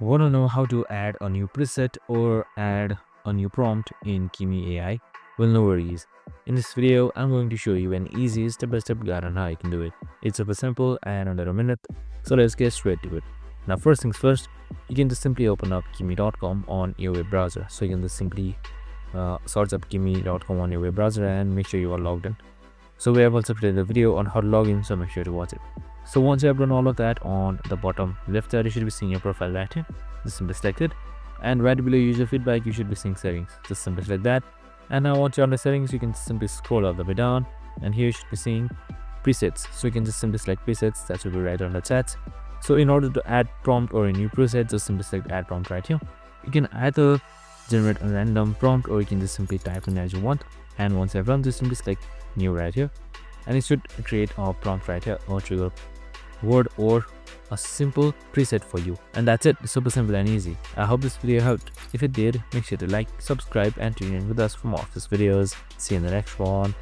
Want to know how to add a new preset or add a new prompt in Kimi AI? Well, no worries. In this video, I'm going to show you an easy step-by-step guide on how you can do it. It's super simple and under a minute, so let's get straight to it. Now, first things first, you can just simply open up kimi.com on your web browser. So you can just simply search up kimi.com on your web browser and make sure you are logged in. So we have also created a video on how to log in, so make sure to watch it. So once you have done all of that, on the bottom left side you should be seeing your profile right here. Just simply select it, and right below user feedback you should be seeing settings. Just simply select that, and now once you're on the settings you can simply scroll all the way down, and here you should be seeing presets. So you can just simply select presets, that will be right on the chat. So in order to add prompt or a new preset, just simply select add prompt right here. You can either generate a random prompt or you can just simply type in as you want, and once I've run this, simply select new right here, and it should create a prompt right here or trigger word or a simple preset for you. And that's it. Super simple and easy. I hope this video helped. If it did, make sure to like, subscribe and tune in with us for more of these videos. See you in the next one.